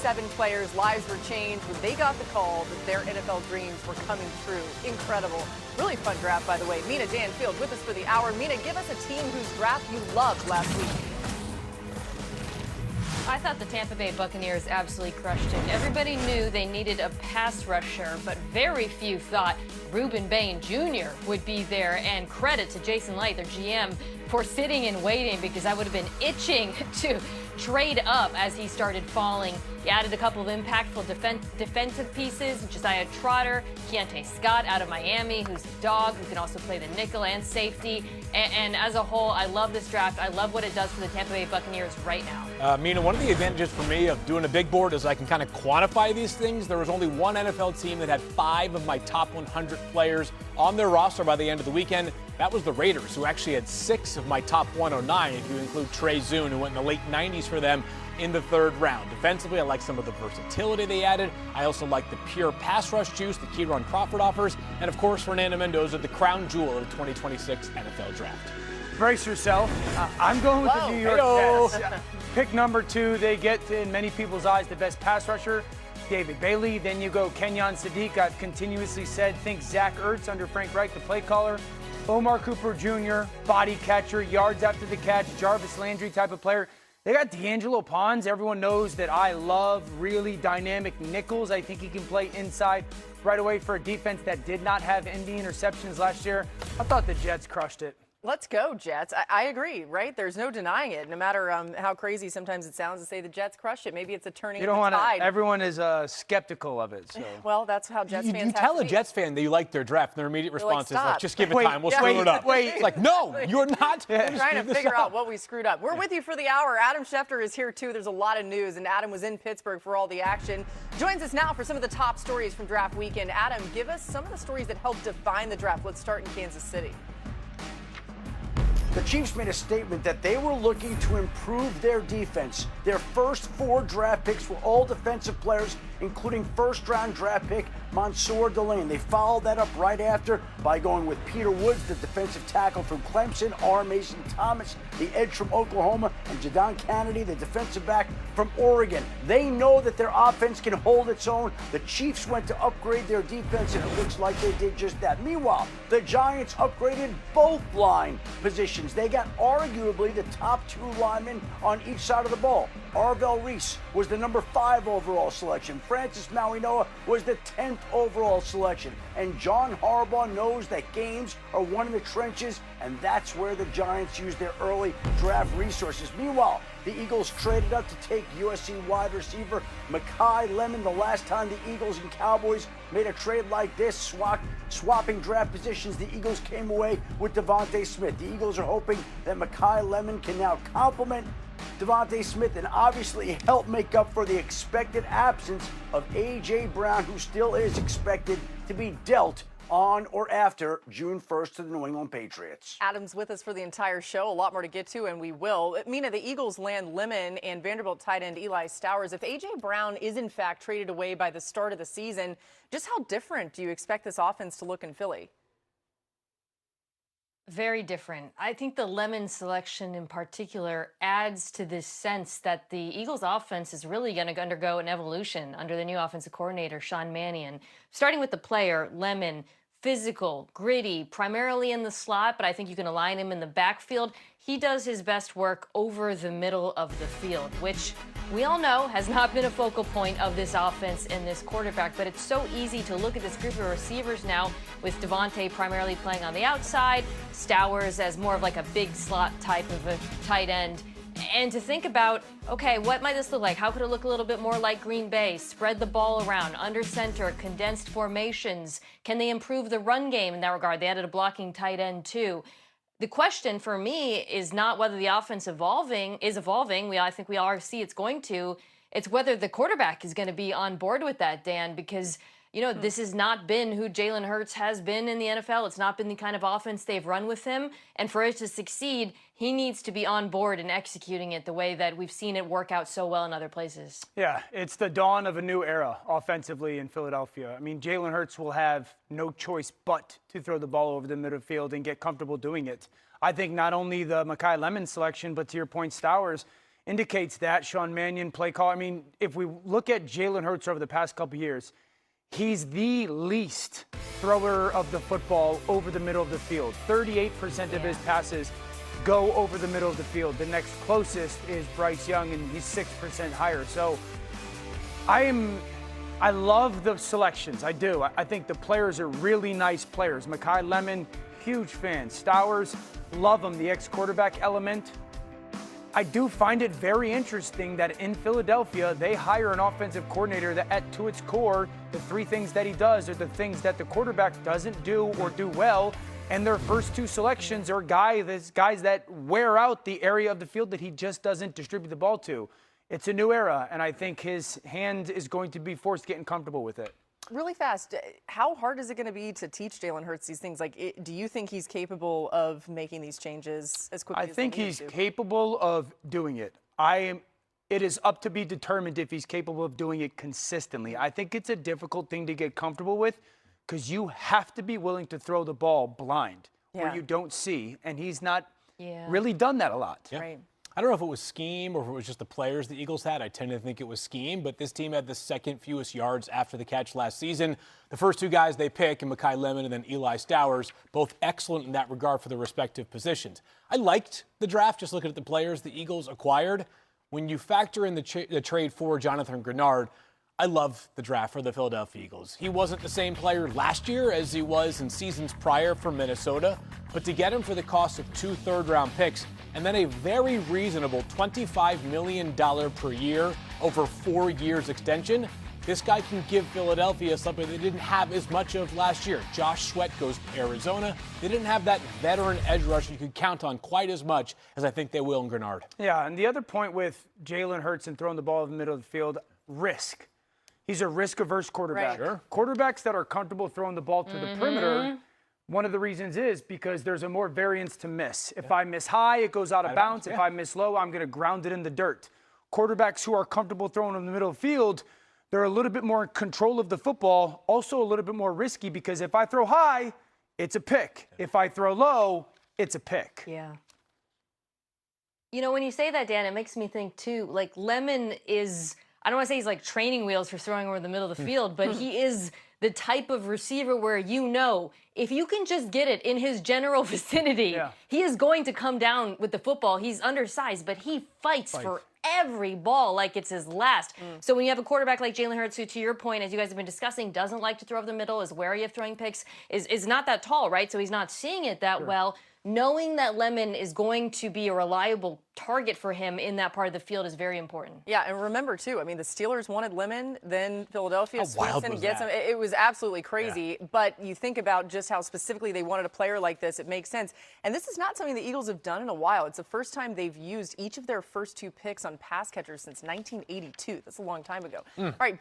7 players' lives were changed when they got the call that their NFL dreams were coming true. Incredible. Really fun draft, by the way. Mina Danfield with us for the hour. Mina, give us a team whose draft you loved last week. I thought the Tampa Bay Buccaneers absolutely crushed it. Everybody knew they needed a pass rusher, but very few thought Reuben Bain Jr. would be there. And credit to Jason Light, their GM, for sitting and waiting, because I would have been itching to trade up as he started falling. He added a couple of impactful defensive pieces: Josiah Trotter, Keontae Scott out of Miami, who's a dog who can also play the nickel and safety. And as a whole, I love this draft. I love what it does for the Tampa Bay Buccaneers right now. Mina, one of the advantages for me of doing a big board is I can kind of quantify these things. There was only one NFL team that had 5 of my top 100 players on their roster by the end of the weekend. That was the Raiders, who actually had 6 of my top 109, if you include Trey Zune, who went in the late 90s for them in the 3rd round. Defensively, I like some of the versatility they added. I also like the pure pass rush juice that Kieran Crawford offers. And, of course, Fernando Mendoza, the crown jewel of the 2026 NFL Draft. Brace yourself. I'm going with the New York Jets. Pick number 2. They get, in many people's eyes, the best pass rusher, David Bailey. Then you go Kenyon Sadiq. I've continuously said, think Zach Ertz under Frank Reich, the play caller. Omar Cooper Jr., body catcher, yards after the catch, Jarvis Landry type of player. They got D'Angelo Pons. Everyone knows that I love really dynamic nickels. I think he can play inside right away for a defense that did not have any interceptions last year. I thought the Jets crushed it. Let's go, Jets. I agree, right? There's no denying it. No matter how crazy sometimes it sounds to say the Jets crushed it. Maybe it's a turning of the tide. Everyone is skeptical of it. So. Well, that's how Jets fans You tell a Jets fan that you like their draft, and their immediate response is like, just give it time. We'll screw it up. Wait. Like, no, you're not. We're trying to figure out what we screwed up. We're with you for the hour. Adam Schefter is here, too. There's a lot of news, and Adam was in Pittsburgh for all the action. Joins us now for some of the top stories from draft weekend. Adam, give us some of the stories that helped define the draft. Let's start in Kansas City. The Chiefs made a statement that they were looking to improve their defense. Their first 4 draft picks were all defensive players, including first-round draft pick Mansour Delane. They followed that up right after by going with Peter Woods, the defensive tackle from Clemson, R. Mason Thomas, the edge from Oklahoma, and Jadon Kennedy, the defensive back from Oregon. They know that their offense can hold its own. The Chiefs went to upgrade their defense, and it looks like they did just that. Meanwhile, the Giants upgraded both line positions. They got arguably the top 2 linemen on each side of the ball. Arvell Reese was the number 5 overall selection. Francis Mauigoa was the 10th overall selection. And John Harbaugh knows that games are won in the trenches, and that's where the Giants use their early draft resources. Meanwhile, the Eagles traded up to take USC wide receiver Mekhi Lemon. The last time the Eagles and Cowboys made a trade like this, swapping draft positions, the Eagles came away with Devontae Smith. The Eagles are hoping that Mekhi Lemon can now complement Devontae Smith and obviously help make up for the expected absence of A.J. Brown, who still is expected to be dealt on or after June 1st to the New England Patriots. Adam's with us for the entire show. A lot more to get to, and we will. Mina, the Eagles land Lemon and Vanderbilt tight end Eli Stowers. If A.J. Brown is, in fact, traded away by the start of the season, just how different do you expect this offense to look in Philly? Very different. I think the Lemon selection in particular adds to this sense that the Eagles offense is really going to undergo an evolution under the new offensive coordinator, Sean Mannion. Starting with the player, Lemon, physical, gritty, primarily in the slot, but I think you can align him in the backfield. He does his best work over the middle of the field, which we all know has not been a focal point of this offense and this quarterback, but it's so easy to look at this group of receivers now with Devontae primarily playing on the outside, Stowers as more of like a big slot type of a tight end, and to think about, okay, what might this look like? How could it look a little bit more like Green Bay? Spread the ball around, under center, condensed formations. Can they improve the run game in that regard? They added a blocking tight end too. The question for me is not whether the offense is evolving. I think we all see it's going to. It's whether the quarterback is going to be on board with that, Dan, because you know, this has not been who Jalen Hurts has been in the NFL. It's not been the kind of offense they've run with him. And for it to succeed, he needs to be on board and executing it the way that we've seen it work out so well in other places. Yeah, it's the dawn of a new era offensively in Philadelphia. I mean, Jalen Hurts will have no choice but to throw the ball over the middle field and get comfortable doing it. I think not only the Mekhi Lemon selection, but to your point, Stowers, indicates that. Sean Mannion, play call. I mean, if we look at Jalen Hurts over the past couple years, he's the least thrower of the football over the middle of the field. 38% of his passes go over the middle of the field. The next closest is Bryce Young, and he's 6% higher. So I love the selections. I do. I think the players are really nice players. Mekhi Lemon, huge fan. Stowers, love him. The ex-quarterback element. I do find it very interesting that in Philadelphia, they hire an offensive coordinator that, to its core, the three things that he does are the things that the quarterback doesn't do or do well. And their first two selections are guys that wear out the area of the field that he just doesn't distribute the ball to. It's a new era, and I think his hand is going to be forced getting comfortable with it. Really fast, how hard is it going to be to teach Jalen Hurts these things? Like, do you think he's capable of making these changes as quickly as I think they need he's to? capable of doing it. It is up to be determined if he's capable of doing it consistently. I think it's a difficult thing to get comfortable with because you have to be willing to throw the ball blind where you don't see, and he's not really done that a lot. Yeah. Right. I don't know if it was scheme or if it was just the players the Eagles had. I tend to think it was scheme, but this team had the second fewest yards after the catch last season. The first two guys they pick, Mekhi Lemon and then Eli Stowers, both excellent in that regard for their respective positions. I liked the draft, just looking at the players the Eagles acquired. When you factor in the trade for Jonathan Greenard, I love the draft for the Philadelphia Eagles. He wasn't the same player last year as he was in seasons prior for Minnesota, but to get him for the cost of 2 third-round picks and then a very reasonable $25 million per year over 4 years extension, this guy can give Philadelphia something they didn't have as much of last year. Josh Sweat goes to Arizona. They didn't have that veteran edge rusher you could count on quite as much as I think they will in Greenard. Yeah, and the other point with Jalen Hurts and throwing the ball in the middle of the field, risk. He's a risk-averse quarterback. Right. Sure. Quarterbacks that are comfortable throwing the ball to the perimeter, one of the reasons is because there's a more variance to miss. If I miss high, it goes out of bounds. If I miss low, I'm going to ground it in the dirt. Quarterbacks who are comfortable throwing in the middle of the field, they're a little bit more in control of the football, also a little bit more risky because if I throw high, it's a pick. If I throw low, it's a pick. Yeah. You know, when you say that, Dan, it makes me think, too, like Lemon is, I don't want to say he's like training wheels for throwing over the middle of the field, but he is the type of receiver where if you can just get it in his general vicinity, he is going to come down with the football. He's undersized, but he fights for every ball like it's his last. So when you have a quarterback like Jalen Hurts, who, to your point, as you guys have been discussing, doesn't like to throw over the middle, is wary of throwing picks, is not that tall, right? So he's not seeing it that well. Knowing that Lemon is going to be a reliable target for him in that part of the field is very important. Yeah, and remember, too, I mean, the Steelers wanted Lemon, then Philadelphia swoops in and gets him. It was absolutely crazy, but you think about just how specifically they wanted a player like this, it makes sense. And this is not something the Eagles have done in a while. It's the first time they've used each of their first 2 picks on pass catchers since 1982. That's a long time ago. All right.